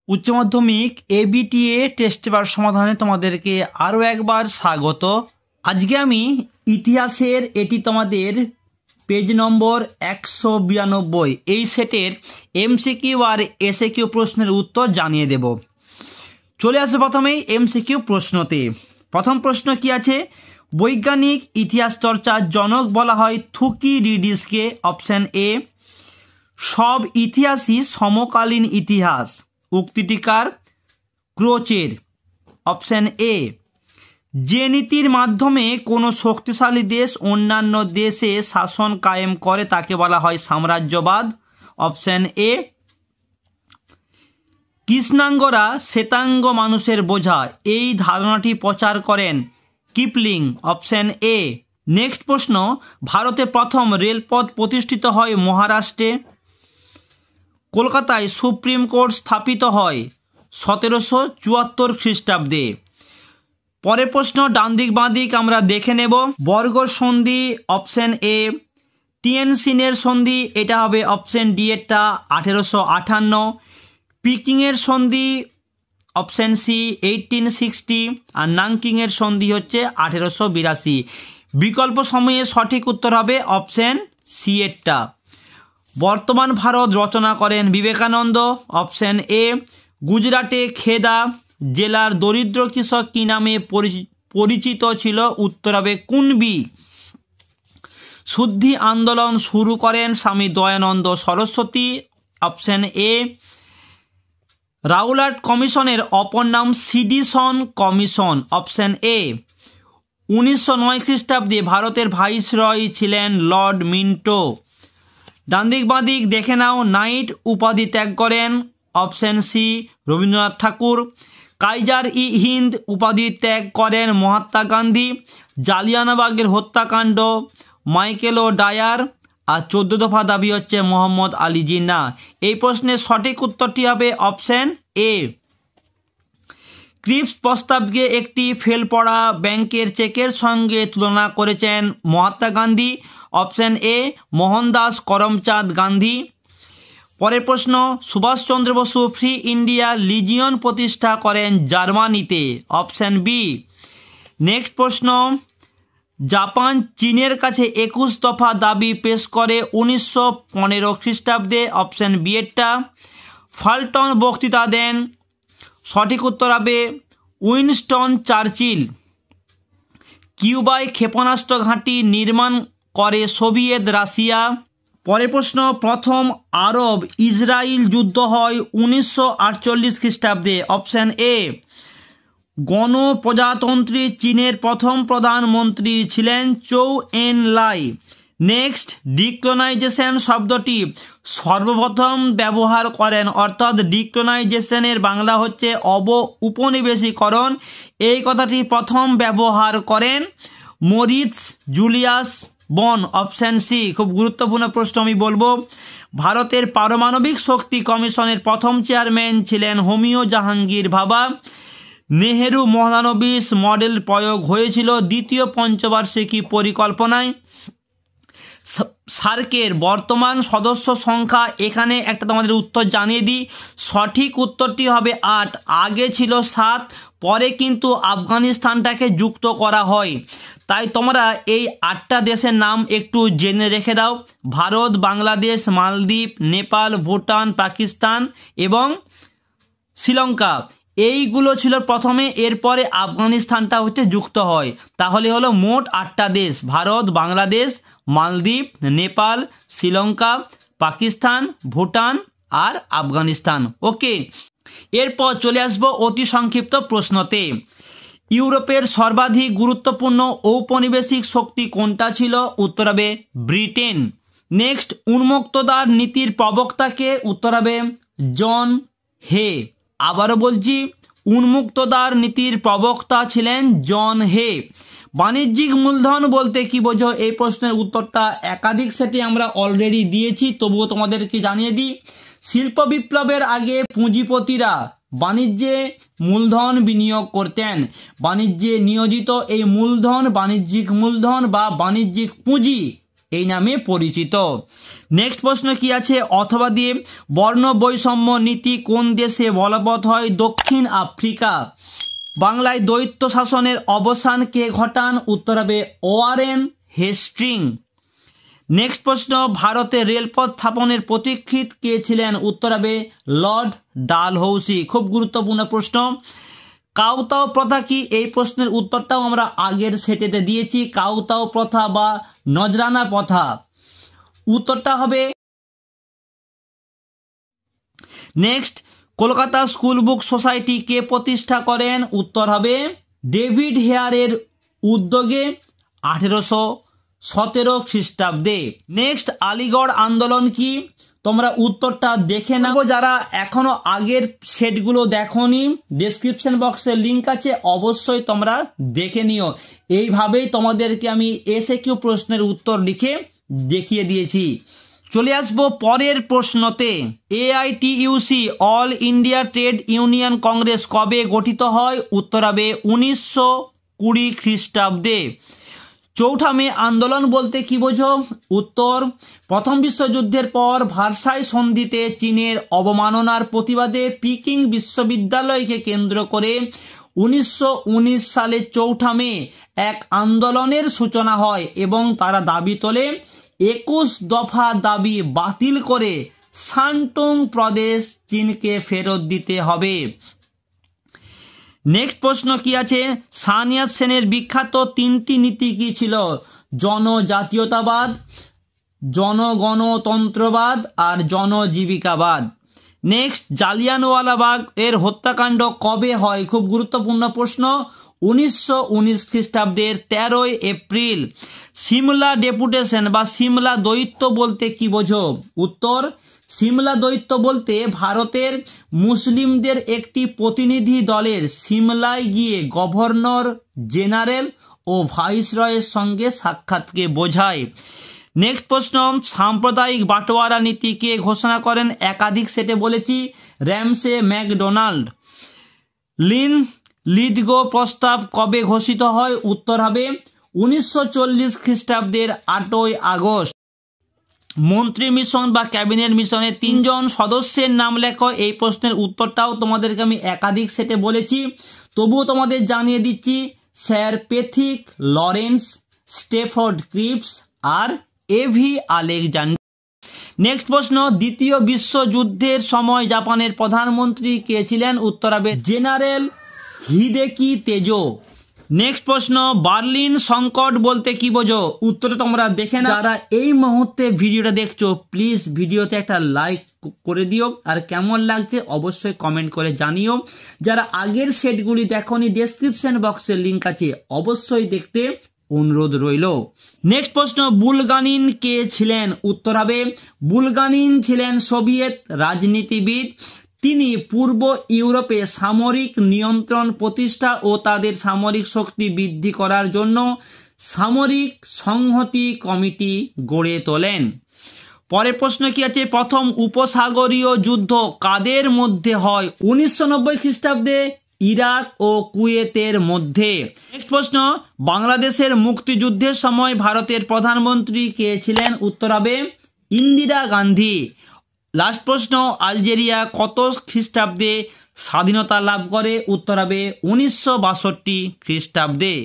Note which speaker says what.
Speaker 1: উচ্চ মাধ্যমিক ABTA test paper সমাধানে তোমাদেরকে আরও একবার স্বাগত। আজকে আমি ইতিহাসের এটি তোমাদের পেজ নম্বর 192 এই সেটের এমসিকিউ আর এসএকিউ প্রশ্নের উত্তর জানিয়ে দেব। চলে আসে প্রথমেই এমসিকিউ প্রশ্নতে। প্রথম প্রশ্ন কি আছে? বৈজ্ঞানিক ইতিহাস চর্চার জনক বলা হয় থুকিডিডিসকে। Option A. সব ইতিহাসই সমকালীন ইতিহাস, উক্তিটি কার? ক্রোচের। Option A. যে নীতির মাধ্যমে কোনো শক্তিশালী দেশ অন্যান্য দেশে শাসন কায়েম করে তাকে বলা হয় সাম্রাজ্যবাদ। Option A. কৃষ্ণাঙ্গরা শ্বেতাঙ্গ মানুষের বোঝা, এই ধারণাটি প্রচার করেন কিপলিং। Option A. নেক্সট প্রশ্ন, ভারতে প্রথম রেলপথ প্রতিষ্ঠিত হয় মহারাষ্ট্রে। কলকাতায় সুপ্রিম কোর্ট স্থাপিত হয় 1774 খ্রিস্টাব্দে। পরের প্রশ্ন ডান দিক বাঁ দিক আমরা দেখে নেব। বর্গ সন্ধি অপশন এ। টিয়েনসিনের সন্ধি এটা হবে অপশন ডি এরটা 1858। পিকিংয়ের সন্ধি অপশন সি 1860 আর নাংকিংয়ের সন্ধি হচ্ছে 1882। বিকল্প সময়ে সঠিক উত্তর হবে অপশন সি এরটা। বর্তমান ভারত রচনা করেন বিবেকানন্দ। Option A. গুজরাটে খেদা জেলার দরিদ্র কৃষক কি নামে পরিচিত ছিল? উত্তর হবে কুনবি। শুদ্ধি আন্দোলন শুরু করেন Swami Dayananda Saraswati. Option A. Rowlatt কমিশনের অপর নাম সিডিসন কমিশন। Option A. 1909 খ্রিস্টাব্দে ভারতের ভাইসরয় ছিলেন লর্ড মিন্টো। ডান দিক বাঁ দিক দেখে নাও। নাইট উপাধি ত্যাগ করেন অপশন সি রবীন্দ্রনাথ ঠাকুর। কাইজার ই হিন্দ উপাধি ত্যাগ করেন মহাত্মা গান্ধী। জালিয়ানবাগের হত্যাকাণ্ড মাইকেল ও ডায়ার। আর 14 দফা দাবি হচ্ছে মোহাম্মদ আলী জিন্নাহ। এই প্রশ্নের সঠিক উত্তরটি হবে অপশন এ। ক্রিপস প্রস্তাবকে একটি ফেল পড়া ব্যাংকের চেকের সঙ্গে তুলনা করেছেন মহাত্মা গান্ধী। Option A Mohandas Karamchand Gandhi. পরের প্রশ্ন, Subhas Chandra Bose free India legion প্রতিষ্ঠা করেন জার্মানিতে। Option B. নেক্সট প্রশ্ন, জাপান চীনের কাছে 21 দফা দাবি পেশ করে 1915 খ্রিস্টাব্দে। Option B এরটা। ফাল্টন বক্তৃতা দেন। সঠিক উত্তর হবে উইনস্টন চার্চিল। কিউবায় ক্ষেপণাস্ত্র ঘাঁটি নির্মাণ করে সোভিয়েত রাশিয়া। পরের প্রশ্ন, প্রথম আরব ইসরায়েল যুদ্ধ হয় 1948 খ্রিস্টাব্দে। Option A. গণপ্রজাতন্ত্রী চীনের প্রথম প্রধানমন্ত্রী ছিলেন চৌ এন লাই। নেক্সট, ডিক্লোনাইজেশন শব্দটি সর্বপ্রথম ব্যবহার করেন, অর্থাৎ ডিক্লোনাইজেশনের বাংলা হচ্ছে উপনিবেশীকরণ। এই কথাটি প্রথম ব্যবহার করেন Moritz Julius Bonn. Option C. খুব গুরুত্বপূর্ণ প্রশ্ন আমি বলবো। ভারতের পারমাণবিক শক্তি কমিশনের প্রথম চেয়ারম্যান ছিলেন হোমিও জাহাঙ্গীর ভাবা। নেহেরু মহানবিশ মডেল প্রয়োগ হয়েছিল দ্বিতীয় পঞ্চবার্ষিকী পরিকল্পনায়। সার্কের বর্তমান সদস্য সংখ্যা, এখানে একটা তোমাদের উত্তর জানিয়ে দিই। সঠিক উত্তরটি হবে 8। আগে ছিল 7, পরে কিন্তু আফগানিস্তানটাকে যুক্ত করা হয়। তাই তোমরা এই 8টা দেশের নাম একটু জেনে রেখে দাও। ভারত, বাংলাদেশ, মালদ্বীপ, নেপাল, ভুটান, পাকিস্তান এবং শ্রীলঙ্কা, এইগুলো ছিল প্রথমে, এরপরে আফগানিস্তানটা হচ্ছে যুক্ত হয়। তাহলে হলো মোট 8টা দেশ: ভারত, বাংলাদেশ, মালদ্বীপ, নেপাল, শ্রীলঙ্কা, পাকিস্তান, ভুটান আর আফগানিস্তান। ওকে, এরপর চলে আসবো অতি সংক্ষিপ্ত প্রশ্নতে। ইউরোপের সর্বাধিক গুরুত্বপূর্ণ ঔপনিবেশিক শক্তি কোনটা ছিল? উত্তর হবে ব্রিটেন। নেক্সট, উন্মুক্তদার নীতির প্রবক্তাকে? উত্তর হবে জন হে। আবারও বলছি, উন্মুক্তদার নীতির প্রবক্তা ছিলেন জন হে। বাণিজ্যিক মূলধন বলতে কি বোঝো? এই প্রশ্নের উত্তরটা একাধিক সেটে আমরা অলরেডি দিয়েছি, তবুও তোমাদেরকে জানিয়ে দিই। শিল্প বিপ্লবের আগে পুঁজিপতিরা বাণিজ্যে মূলধন বিনিয়োগ করতেন। বাণিজ্যে নিয়োজিত এই মূলধন বাণিজ্যিক মূলধন বা বাণিজ্যিক পুঁজি এই নামে পরিচিত। নেক্সট প্রশ্ন কি আছে, অথবা দিয়ে বর্ণ বৈষম্য নীতি কোন দেশে বলবৎ হয়? দক্ষিণ আফ্রিকা। বাংলায় দ্বৈত শাসনের অবসান কে ঘটান? উত্তর হবে ওয়ারেন হেস্টিং। নেক্সট প্রশ্ন, ভারতে রেলপথ স্থাপনের পথিকৃৎ কে ছিলেন? উত্তর হবে লর্ড ডালহৌসি। খুব গুরুত্বপূর্ণ প্রশ্ন। কাউতাও প্রথা কি? এই প্রশ্নের উত্তরটাও আমরা আগের সেটেতে দিয়েছি। কাউতাও প্রথা বা নজরানা প্রথা, উত্তরটা হবে। Next, Kolkata school book society কে প্রতিষ্ঠা করেন? উত্তর হবে ডেভিড হেয়ারের উদ্যোগে 1817 খ্রিস্টাব্দে। নেক্সট, আলিগড় আন্দোলন কি? তোমরা উত্তরটা দেখে নাও। যারা এখনো আগের সেটগুলো দেখোনি, ডেসক্রিপশন বক্সে লিংক আছে, অবশ্যই তোমরা দেখে নিও। এইভাবেই তোমাদেরকে আমি এসএকিউ প্রশ্নের উত্তর লিখে দেখিয়ে দিয়েছি। চলে আসবো পরের প্রশ্নতে। AITUC all India trade union Congress কবে গঠিত হয়? উত্তর হবে 1920 খ্রিস্টাব্দে। চৌঠা মে আন্দোলন বলতে কি বোঝো? উত্তর, প্রথম বিশ্বযুদ্ধের পর ভার্সাই সন্ধিতে চীনের অবমাননার প্রতিবাদে পিকিং বিশ্ববিদ্যালয়কে কেন্দ্র করে 1919 সালে চৌঠা মে এক আন্দোলনের সূচনা হয় এবং তারা দাবি তোলে 21 দফা দাবি বাতিল করে শানটুং প্রদেশ চীনকে ফেরত দিতে হবে। নেক্সট প্রশ্ন কি আছে, সানিয়াত সেনের বিখ্যাত 3টি নীতি কি ছিল? জনজাতীয়তাবাদ, জনগণতন্ত্রবাদ আর জনজীবিকাবাদ। নেক্সট, জালিয়ানওয়ালাবাগ এর হত্যাকাণ্ড কবে হয়? খুব গুরুত্বপূর্ণ প্রশ্ন। 1919 খ্রিস্টাব্দের 13 এপ্রিল। সিমলা ডেপুটেশন বা সিমলা দৈত্য বলতে কি বোঝো? উত্তর, সিমলা দৈত্য বলতে ভারতের মুসলিমদের একটি প্রতিনিধি দলের সিমলায় গিয়ে গভর্নর জেনারেল ও ভাইসরয়ের সঙ্গে সাক্ষাৎকে বোঝায়। নেক্সট প্রশ্ন, সাম্প্রদায়িক বাটোয়ারা নীতিকে ঘোষণা করেন? একাধিক সেটে বলেছি, র্যামসে ম্যাকডোনাল্ড। লিদগো প্রস্তাব কবে ঘোষিত হয়? উত্তর হবে 1940 খ্রিস্টাব্দের 8 আগস্ট। মন্ত্রী মিশন বা ক্যাবিনেট মিশনের 3 জন সদস্যের নাম লেখো। এই প্রশ্নের উত্তরটাও তোমাদেরকে আমি একাধিক সেটে বলেছি, তবুও তোমাদের জানিয়ে দিচ্ছি, স্যার প্যাথিক লরেন্স, স্টেফোর্ড ক্রিপস আর এভি আলেকজান্ডার। নেক্সট প্রশ্ন, দ্বিতীয় বিশ্বযুদ্ধের সময় জাপানের প্রধানমন্ত্রী কে ছিলেন? উত্তর হবে জেনারেল হিদেকি তেজো। নেক্সট প্রশ্ন, বার্লিন সংকট বলতে কি বোঝো? উত্তরটা তোমরা দেখে নাও। যারা এই মুহূর্তে ভিডিওটা দেখছো, প্লিজ ভিডিওতে একটা লাইক করে দিও, আর কেমন লাগছে অবশ্যই কমেন্ট করে জানিও। যারা আগের সেটগুলি দেখোনি, ডেসক্রিপশন বক্সে লিংক আছে, অবশ্যই দেখতে অনুরোধ রইল। নেক্সট প্রশ্ন, বুলগানিন কে ছিলেন? উত্তর হবে বুলগানিন ছিলেন সোভিয়েত রাজনীতিবিদ। তিনি পূর্ব ইউরোপে সামরিক নিয়ন্ত্রণ প্রতিষ্ঠা ও তাদের সামরিক শক্তি বৃদ্ধি করার জন্য সামরিক সংহতি কমিটি গড়ে তোলেন। পরের প্রশ্ন কি আছে, প্রথম উপসাগরীয় যুদ্ধ কাদের মধ্যে হয়? 1990 খ্রিস্টাব্দে ইরাক ও কুয়েতের মধ্যে। নেক্সট প্রশ্ন, বাংলাদেশের মুক্তিযুদ্ধের সময় ভারতের প্রধানমন্ত্রী কে ছিলেন? উত্তর হবে ইন্দিরা গান্ধী। লাস্ট প্রশ্ন, আলজেরিয়া কত খ্রিস্টাব্দে স্বাধীনতা লাভ করে? উত্তর হবে 1962 খ্রিস্টাব্দে।